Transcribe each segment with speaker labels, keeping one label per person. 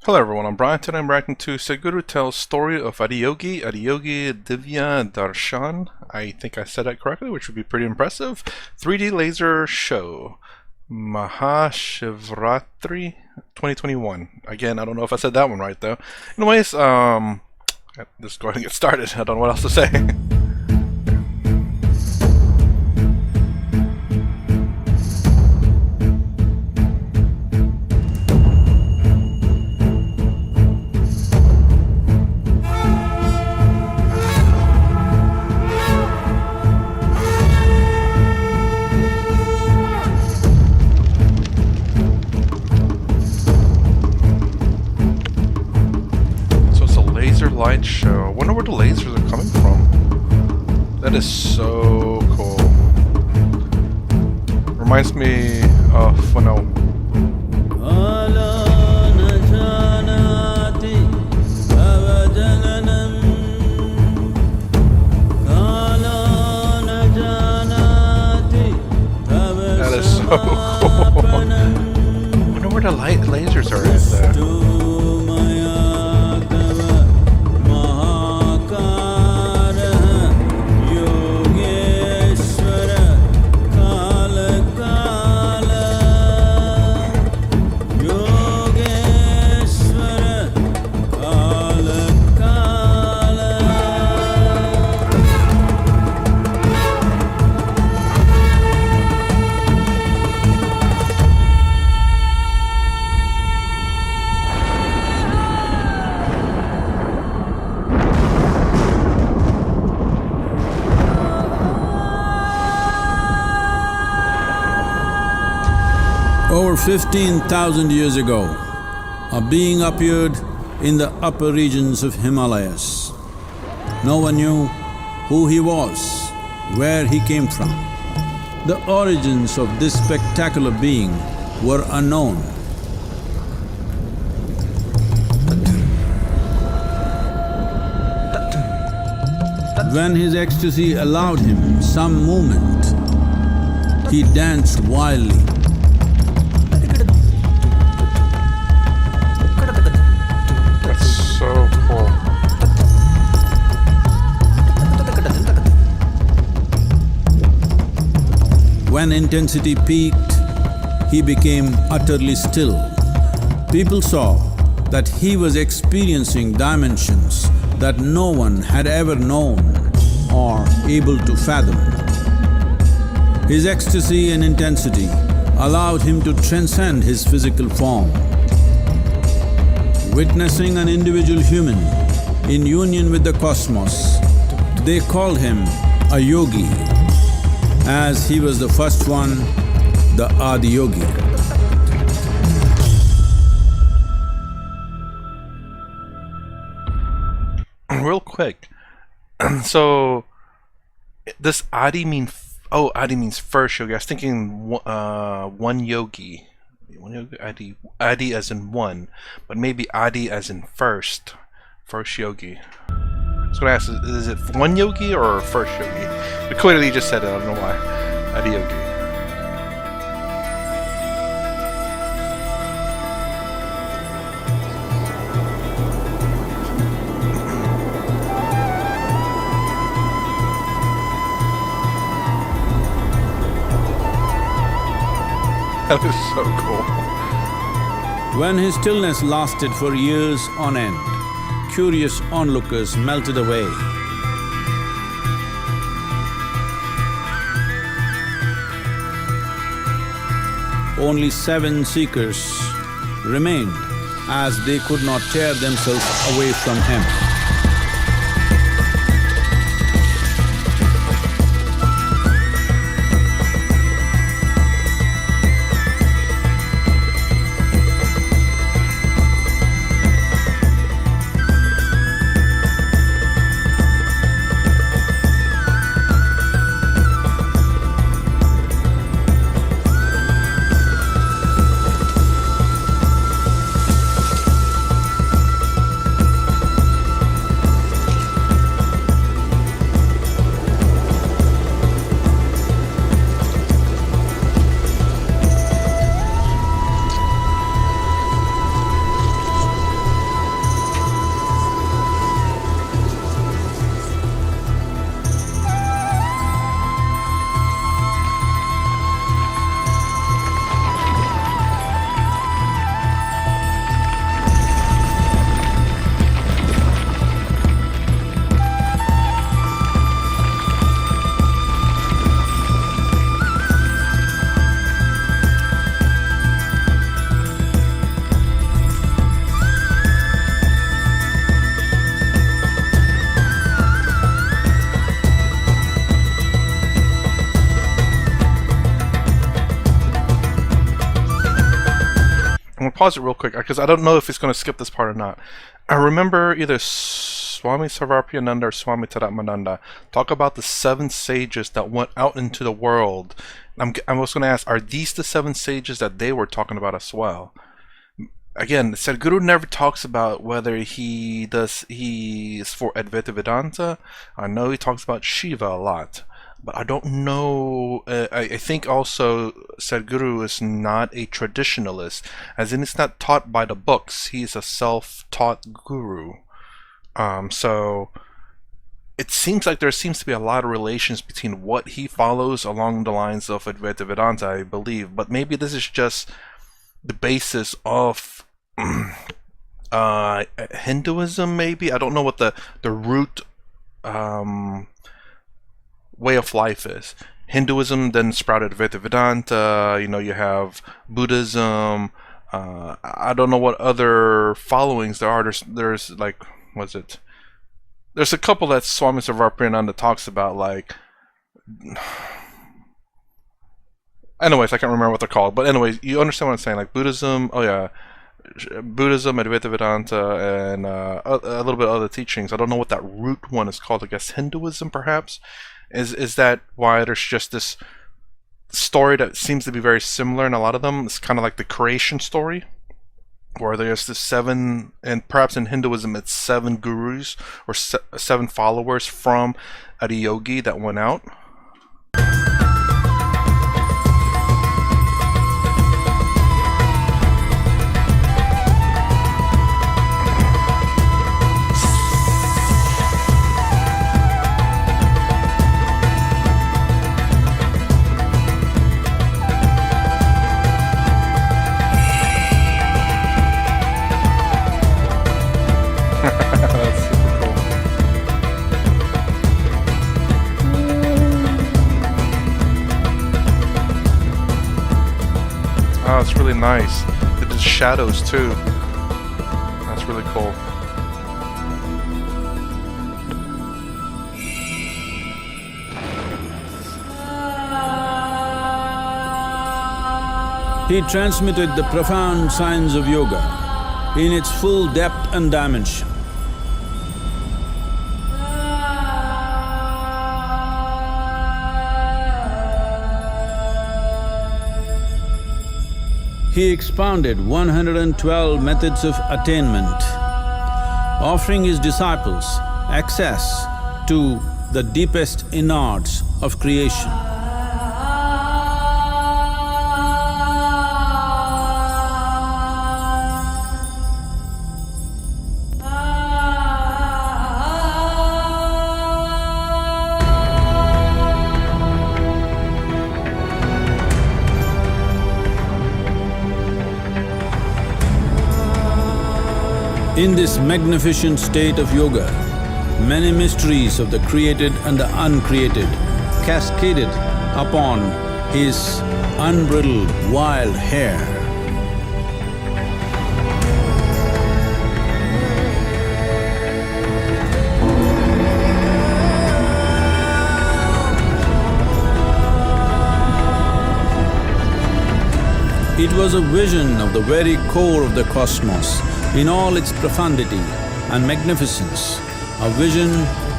Speaker 1: Hello everyone, I'm Brian. Today I'm reacting to Sadhguru tells story of Adiyogi, Adiyogi Divya Darshan. I think I said that correctly, which would be pretty impressive. 3D laser show. Mahashivratri 2021. Again, I don't know if I said that one right though. Anyways, just go ahead and get started. I don't know what else to say. Light show. I wonder where the lasers are coming from. That is so cool. Reminds me of when that is so cool. I wonder where the light lasers are at there.
Speaker 2: Over 15,000 years ago, a being appeared in the upper regions of Himalayas. No one knew who he was, where he came from. The origins of this spectacular being were unknown. When his ecstasy allowed him some movement, he danced wildly. When intensity peaked, he became utterly still. People saw that he was experiencing dimensions that no one had ever known or able to fathom. His ecstasy and intensity allowed him to transcend his physical form. Witnessing an individual human in union with the cosmos, they called him a yogi, as he was the first one, the Adiyogi.
Speaker 1: Real quick, so does Adi mean… oh, Adi means first yogi. I was thinking one yogi. One yogi, Adi as in one, but maybe Adi as in first yogi. So I asked, is it one yogi or first yogi? But clearly you just said it, I don't know why. Adiyogi. That is so cool.
Speaker 2: When his stillness lasted for years on end, curious onlookers melted away. Only 7 seekers remained, as they could not tear themselves away from him.
Speaker 1: pause it real quick because I don't know if it's going to skip this part or not. I remember either Swami Sarvarpiyananda or Swami Taratmananda talk about the 7 sages that went out into the world. I was going to ask, are these the 7 sages that they were talking about as well? Again, Sadhguru never talks about whether he is for Advaita Vedanta. I know he talks about Shiva a lot, but I don't know. I think also Sadhguru is not a traditionalist, as in it's not taught by the books. He's a self-taught guru. So it seems like there seems to be a lot of relations between what he follows along the lines of Advaita Vedanta, I believe. But maybe this is just the basis of Hinduism, maybe. I don't know what the root way of life is. Hinduism then sprouted Advaita Vedanta. You have Buddhism. I don't know what other followings there are. There's like, what's it? There's a couple that Swami Sarvarpiyananda talks about, like. Anyways, I can't remember what they're called. But anyways, you understand what I'm saying. Like Buddhism, Buddhism, Advaita Vedanta, and a little bit of other teachings. I don't know what that root one is called. I guess Hinduism, perhaps. Is that why there's just this story that seems to be very similar in a lot of them? It's kind of like the creation story, where there's the 7, and perhaps in Hinduism it's 7 gurus or 7 followers from Adiyogi that went out. Oh, it's really nice. They did shadows too. That's really cool.
Speaker 2: He transmitted the profound science of yoga in its full depth and dimension. He expounded 112 methods of attainment, offering his disciples access to the deepest innards of creation. In this magnificent state of yoga, many mysteries of the created and the uncreated cascaded upon his unbridled wild hair. It was a vision of the very core of the cosmos in all its profundity and magnificence, a vision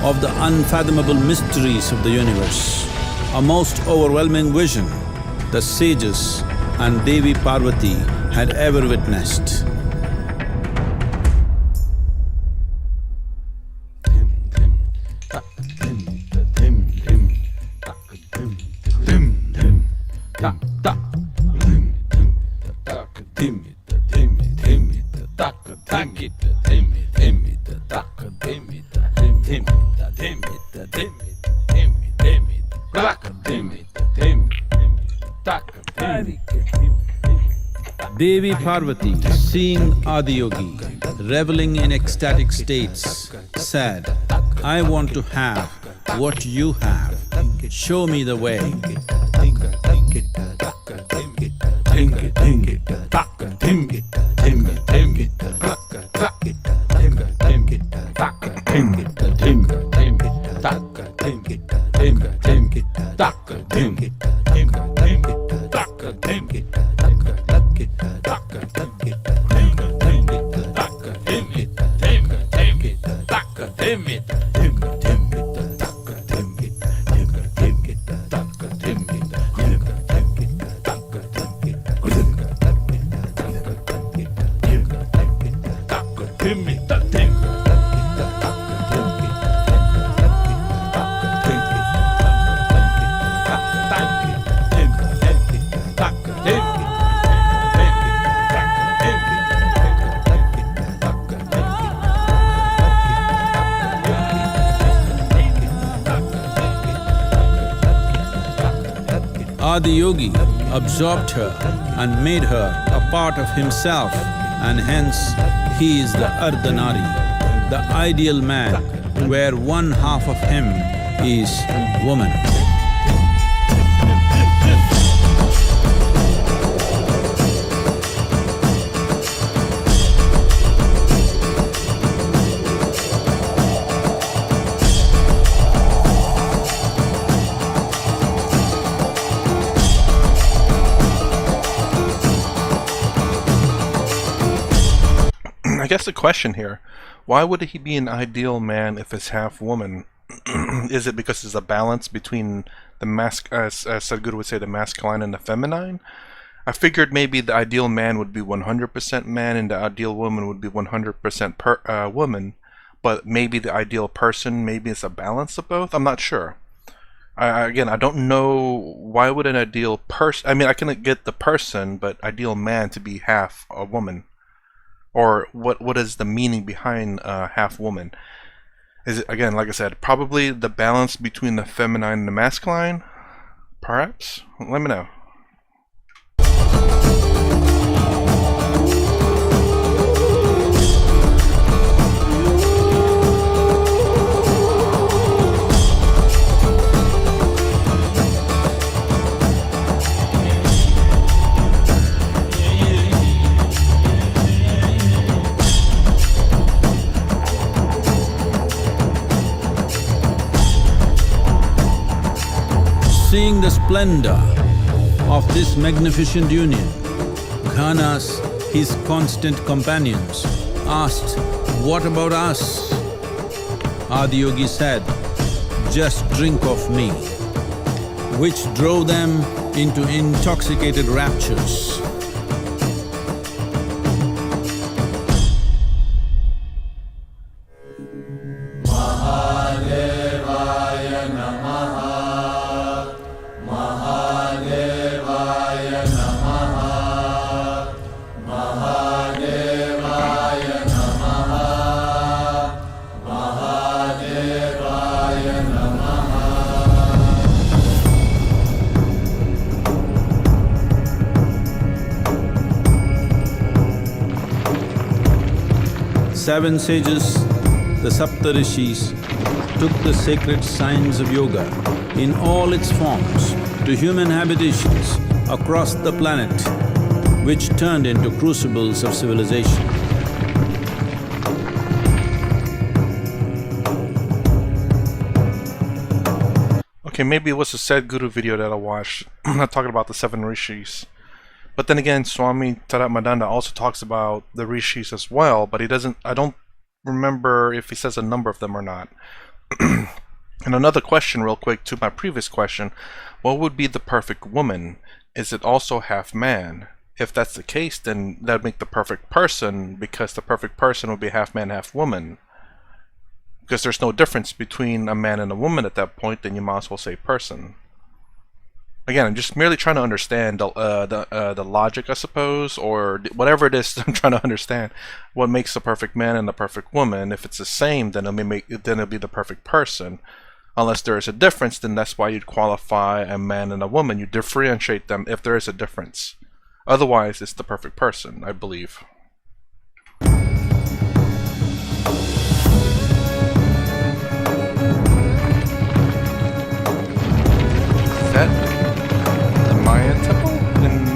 Speaker 2: of the unfathomable mysteries of the universe, a most overwhelming vision the sages and Devi Parvati had ever witnessed. Devi Parvati, seeing Adiyogi reveling in ecstatic states, said, "I want to have what you have. Show me the way." Adiyogi absorbed her and made her a part of himself, and hence he is the Ardhanari, the ideal man, where one half of him is woman.
Speaker 1: I guess the question here, why would he be an ideal man if he's half woman? Is it because there's a balance between the as Sadhguru would say, the masculine and the feminine? I figured maybe the ideal man would be 100% man and the ideal woman would be 100% woman, but maybe the ideal person, maybe it's a balance of both? I'm not sure. Again, I don't know why would an ideal person, I mean, I can get the person, but ideal man to be half a woman. Or what is the meaning behind half woman? Is it, again, like I said, probably the balance between the feminine and the masculine? Perhaps? Let me know.
Speaker 2: Seeing the splendor of this magnificent union, Ghanas, his constant companions, asked, "What about us?" Adiyogi said, "Just drink of me," which drove them into intoxicated raptures. Seven sages, the Saptarishis, took the sacred science of yoga in all its forms to human habitations across the planet, which turned into crucibles of civilization.
Speaker 1: Okay, maybe it was a Sadhguru video that I watched, not talking about the seven rishis. But then again, Swami Taratmadanda also talks about the rishis as well, but he doesn't, I don't remember if he says a number of them or not. And another question real quick to my previous question, what would be the perfect woman? Is it also half man? If that's the case, then that would make the perfect person, because the perfect person would be half man, half woman. Because there's no difference between a man and a woman at that point, then you might as well say person. Again, I'm just merely trying to understand the logic, I suppose, or whatever it is I'm trying to understand. What makes the perfect man and the perfect woman? If it's the same, then it'll be the perfect person. Unless there is a difference, then that's why you'd qualify a man and a woman. You differentiate them if there is a difference. Otherwise, it's the perfect person, I believe. Is that Mayan temple in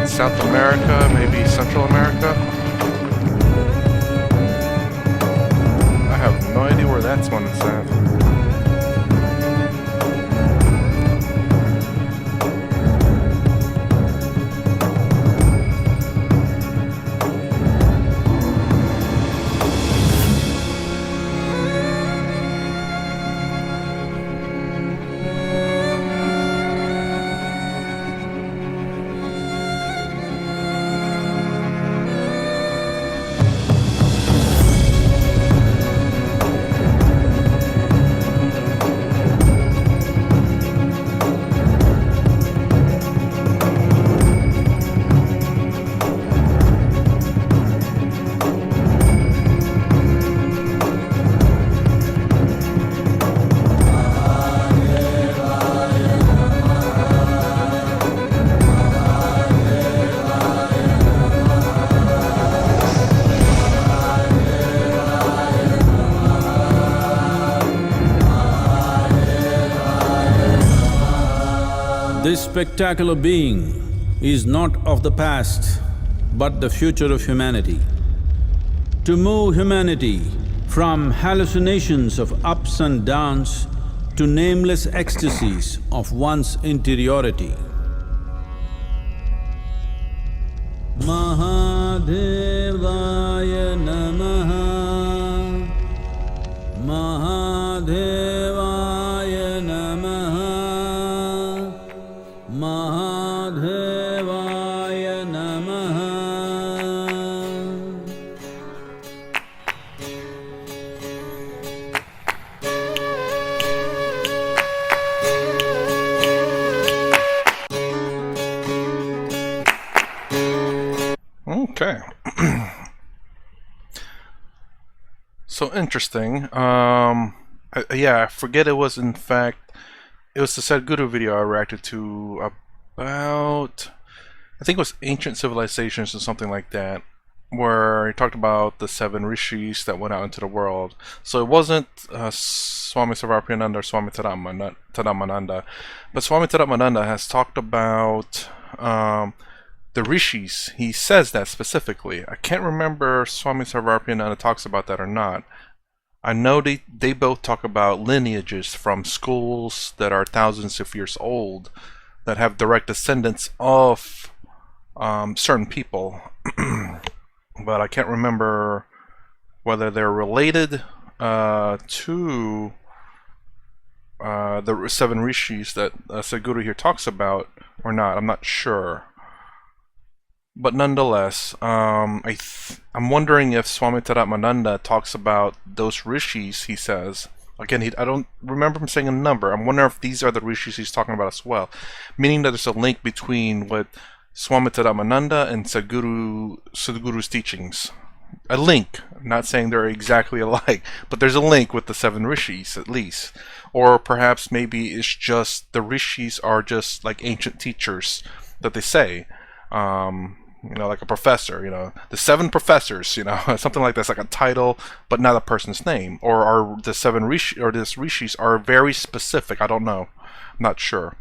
Speaker 1: South America, maybe Central America? I have no idea where that's one is at.
Speaker 2: This spectacular being is not of the past, but the future of humanity. To move humanity from hallucinations of ups and downs to nameless ecstasies of one's interiority. Mahadevaya Namaha, Mahadevaya Namaha, Mahadevaya Namaha.
Speaker 1: Okay. So interesting. Yeah, I forget it was in fact it was the Sadhguru video I reacted to about, I think it was Ancient Civilizations or something like that, where he talked about the 7 rishis that went out into the world. So it wasn't Swami Sarvapriyananda or Swami Tadamananda, but Swami Tadamananda has talked about the rishis. He says that specifically. I can't remember Swami Sarvapriyananda talks about that or not. I know they both talk about lineages from schools that are thousands of years old that have direct descendants of certain people. But I can't remember whether they're related to the 7 rishis that Sadhguru here talks about or not. I'm not sure. But nonetheless, I'm wondering if Swami Tadamananda talks about those rishis, he says. Again, I don't remember him saying a number. I'm wondering if these are the rishis he's talking about as well. Meaning that there's a link between what Swami Tadamananda and Sadhguru's teachings. A link. I'm not saying they're exactly alike, but there's a link with the 7 rishis at least. Or perhaps maybe it's just the rishis are just like ancient teachers that they say. You know, like a professor, you know, the 7 professors, you know, something like that's like a title, but not a person's name. Or are the 7 rishis, or this rishis are very specific? I don't know. I'm not sure.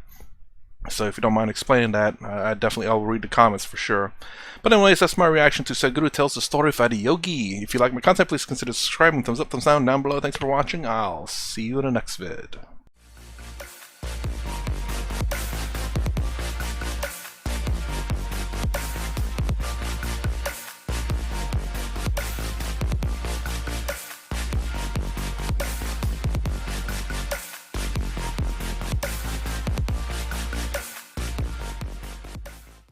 Speaker 1: So if you don't mind explaining that, I'll read the comments for sure. But anyways, that's my reaction to Sadhguru Tells the Story of Adiyogi. If you like my content, please consider subscribing. Thumbs up, thumbs down below. Thanks for watching. I'll see you in the next vid.